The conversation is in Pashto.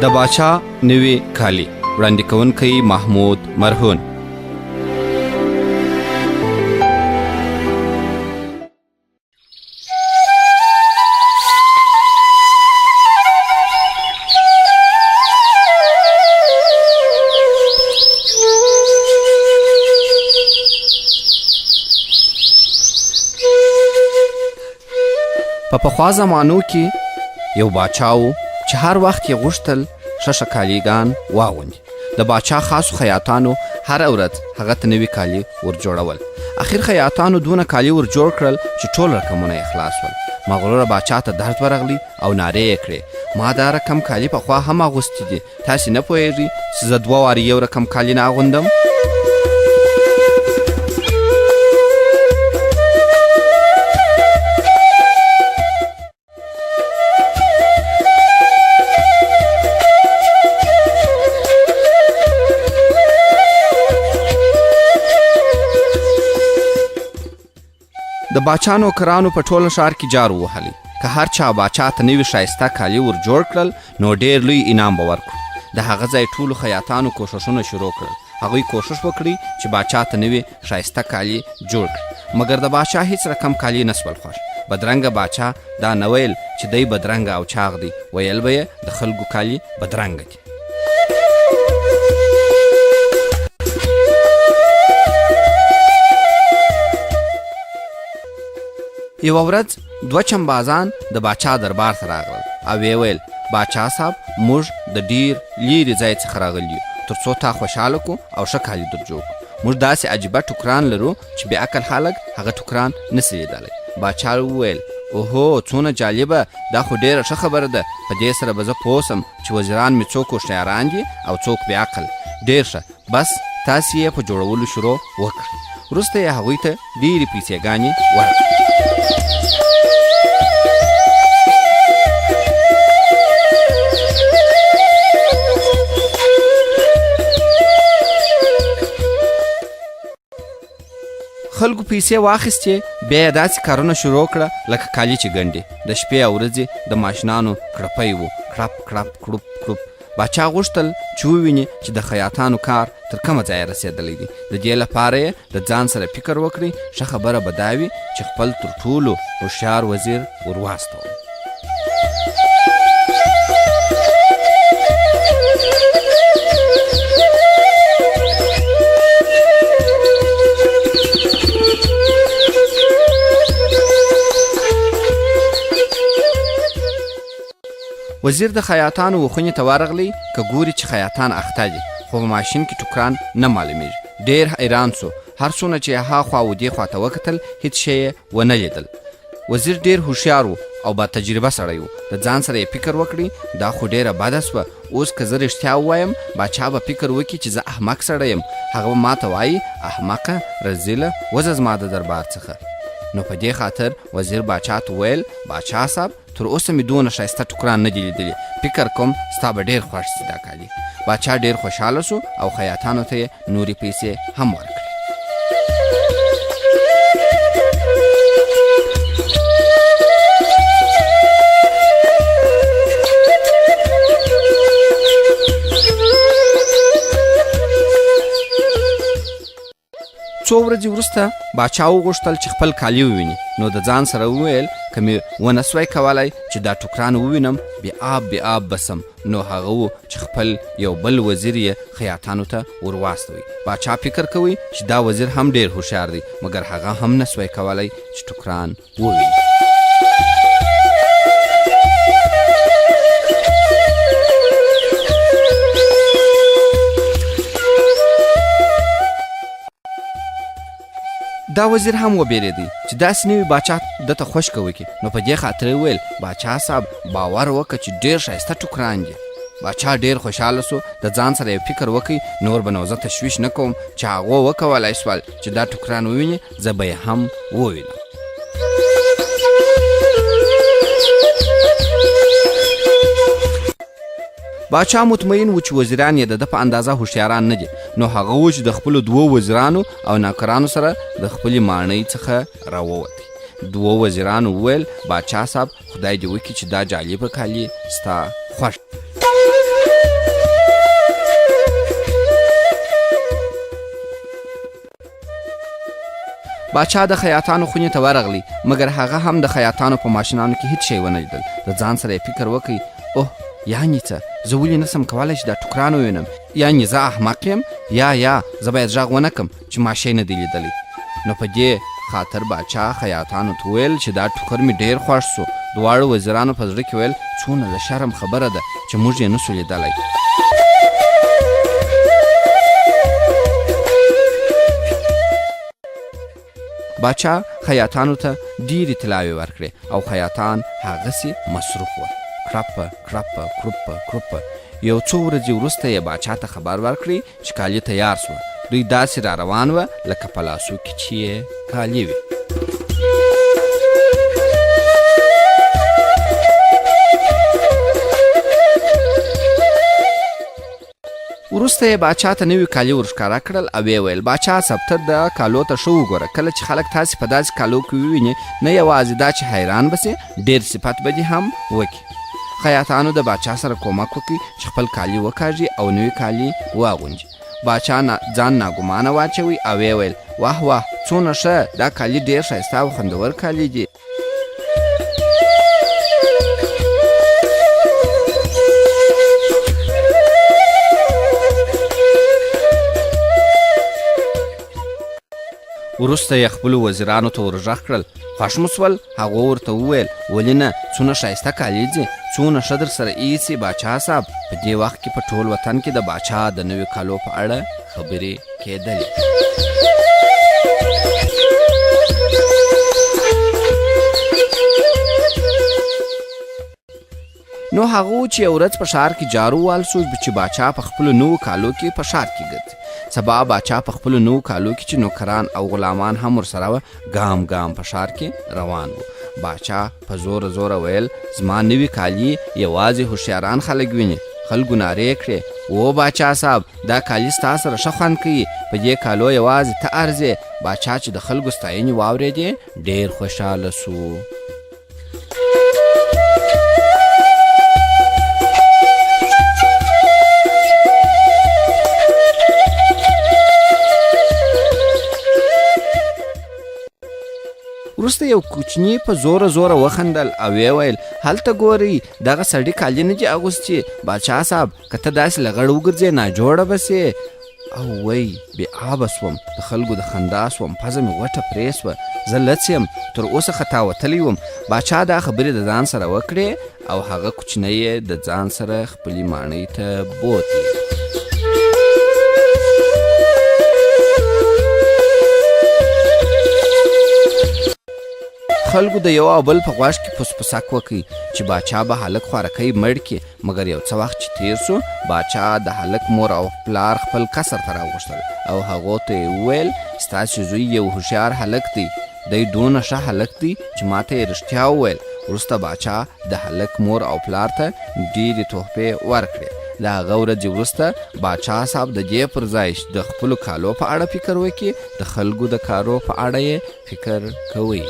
د باچا نوي کالي وړاندې کوونکی محمود مرهون. په پخوا زمانو کې یو باچا و چې هر وخت یې غوښتل ښه کالیګان واغوندي. د باچا خاصو خیاطانو هر ورځ هغه ته نوي کالي ورجوړول. اخر خیاطانو دونه کالي ورجوړ کړل چې ټول رقمونه یې خلاص ول. مغروره باچا ته درد ورغلی او نارې یې کړې، ما دا رقم کالي پخوا هم اغوستي دي، تاسې نه پوهېږئ چې زه 2 وارې یو رقم کالي نه اغوندم؟ د باچا نوکرانو په ټوله ښار کې جار ووهلی. که هر چا باچا ته نوي ښایسته کالي ور جوړ کړل نو ډېر لوی انعام به ورکړو. د هغه ځای ټولو خیاطانو کوښښونه شروع کړل. هغوی کوښښ وکړي چې باچا ته نوي ښایسته کالي جوړ کړي، مګر د باچا هیڅ رقم کالي نه سول خوښ. بدرنګه باچا دا نه ویل چې دی بدرنګه او چاغ دی، ویل به یې د خلکو کالي بدرنګه دي. یوه ورځ 2 چمبازان د باچا دربار ته راغلل او ویې ویل، باچا صاحب موږ د ډیر لیرې ځای څخه راغلي یو تر څو تا خوشحاله کړو او ښه کالي در جوړ کړو. موږ داسې عجیبه ټوکران لرو چې بې عقل خلک هغه ټوکران نسي لیدلی. باچا وویل، اوهو څونه جالبه، دا خو ډیره ښه خبره ده. په دې سره به زه پوه سم چې وزیران مې څوک هوښیاران دي او څوک بې عقل. ډیر ښه، بس تاسې یې په جوړولو شروع وکړئ. وروسته یې هغوی ته ډېرې پیسېګانې ورکړې. خلکو پیسې واخیستې، بیا یې داسې کارونه شروع کړه لکه کالي چې ګنډي. د شپې او ورځې د ماشینانو کړپی و، کړپ کړپ کړوپ کړوپ. باچا غوښتل چې وویني چې د خیاطانو کار تر کومه ځایه رسېدلی دی. د دې لپاره یې د ځان سره فکر وکړي، ښه خبره به دا وي چې خپل تر ټولو هوښیار وزیر ور واستوم. وزیر د خیاطانو وخونې ته ورغلی، که ګوري چې خیاطان اخته دي، خو په ماشین کې ټوکران نه معلومیږي. ډېر حیران سو. هر څونه چې هاخوا و دې خوا ته وکتل، هیڅ شی یې ونه لیدل. وزیر ډېر هوښیار و او با تجربه سړی و. د ځان سره یې فکر وکړي، دا خو ډېره بده سوه. اوس که زه رښتیا ووایم، باچا به فکر وکړي چې زه احمق سړی یم. هغه به ما ته وایي، احمقه، رزیله، وځه زما د دربار څخه. نو په دې خاطر وزیر باچا ته ویل، باچا صاحب تر اوسه مې دونه ښایسته ټوکران نه دي لیدلي، فکر کوم ستا به ډېر خوښ سي دا کالي. باچا ډېر خوشحاله سو او خیاطانو ته یې نورې پیسې هم ورکړې. څو ورځې وروسته باچا وغوښتل چې خپل کالي وویني. نو د ځان سره وویل، که مې ونه سوی کولی چې دا ټوکران ووینم، بې آب بسم. نو هغه و چې خپل یو بل وزیر یې خیاطانو ته ور واستوي. باچا فکر کوي چې دا وزیر هم ډېر هوښیار دی، مګر هغه هم نه سوی کولی چې ټوکران وویني. دا وزیر هم وبېرېدی چې داسې نوي باچا دته خوشکه وکړي. نو په دې خاطر یې ویل، باچا صاحب باور وکړه چې ډېر ښایسته ټوکران دي. باچا ډېر خوشحاله سو. د ځان سره یې فکر وکړي، نور به نو زه تشویش نه کوم چې هغو وکولی سول چې دا ټوکران وویني، زه به یې هم ووینم. باچا مطمئن و چې وزیران یې د ده په اندازه هوښیاران نه دي. نو هغه و چې د خپلو 2 وزیرانو او نوکرانو سره د خپلې ماڼۍ څخه راووتی. 2 وزیرانو وویل، باچا صاحب خدای دې وکړي چې دا جالبه کالي ستا خوښ. باچا د خیاطانو خونې ته ورغلی، مګر هغه هم د خیاطانو په ماشینانو کې هیڅ شی ونه لیدل. د ځان سره یې فکر وکړ، اوه یعنې څه، زه ولې نسم کولی چې دا ټوکران ووینم؟ یعنې زه احمق یم یا زه باید غږ ونه کړم چې ما شی نه دی لیدلی. نو په دې خاطر باچا خیاطانو ته وویل چې دا ټوکر مې ډېر خوښ سو. دواړو وزیرانو په زړه کې ویل څونه د شرم خبره ده چې موږ یې نسو لیدلی. باچا خیاطانو ته ډېرې طلاوې ورکړې او خیاطان هغسې مصروف وه. کرپه کرپه کروپه کروپه. یو څو ورځې وروسته یې باچا ته خبر ورکړی چې کالي تیار سوه. دوی داسې را روان وه لکه په لاسو کې چې یې کالي وي. وروسته یې باچا ته نوي کالي ورښکاره کړل او ویې ویل باچا صاحب ته د کالو ته ښه وګوره. کله چې خلک تاسې په داسې کالو کې وویني نه یوازې دا چې حیران بسې، ډېر صفت به دې هم وکړي. خیاطانو د باچا سره کومک وکړي چې خپل کالي وکاږي او نوي کالي واغوندي. باچا ځان ناګمانه واچوي او ویې ویل واه واه څونه ښه، دا کالي ډېر ښایسته او خوندور کالي دي. وروسته یې خپلو وزیرانو ته ورغږ کړل، خوښ مو سول؟ هغو ورته وویل ولې نه، څونه ښایسته کالي دي، څونه ښه در سره ایسي باچا صاحب. په دې وخت کې په ټول وطن کې د باچا د نوي کالو په اړه خبرې کېدلې. نو هغه چې یو ورځ په ښار کې جارو والسو چې باچا په خپلو نوو کالو کې په ښار کې ګرځي. سبا باچا په خپلو نوو کالو کې چې نوکران او غلامان هم ورسره وه ګام ګام په ښار کې روان وو. باچا په زوره ویل زما نوي کالي یوازې هوښیاران خلک ویني. خلکو نارې کړې و باچا صاحب دا کالي ستا سره ښه خوند کوي، په دې کالو یوازې ته ارزې. باچا چې د خلکو ستاینې واورېدې ډېر خوشحاله سو. وروسته یو کوچني په زوره وخندل او ویې ویل هلته ګورئ دغه سړي کالي نه دي اغوستي. باچا صاحب که ته داسې لغړ وګرځې ناجوړه بسې. او وی بې آبه سوم، د خلکو د خندا سوم، پزه مې وټه پرې سوه، زه لڅ یم، تر اوسه خطا وتلی وم. باچا دا خبرې د ځان سره وکړې او هغه کوچنی یې د ځان سره خپلې ماڼۍ ته بوتلی. خلکو د یو او بل په غوږ کې پسپسک وکړي چې باچا به هلک خوارکی مړ کړي. مګر یو څه وخت چې تیر سو، باچا د هلک مور او پلار خپل قصر ته راوغوښتل او هغو ته یې وویل ستاسې زوی یو هوښیار هلک دی، دی دونه ښه هلک دی چې ما ته یې رښتیا وویل. وروسته باچا د هلک مور او پلار ته ډېرې تحفې ورکړې. د هغه ورځې وروسته باچا صاحب د دې پر ځای د خپلو کالو په اړه فکر وکړي، د خلکو د کارو په اړه یې فکر کوي.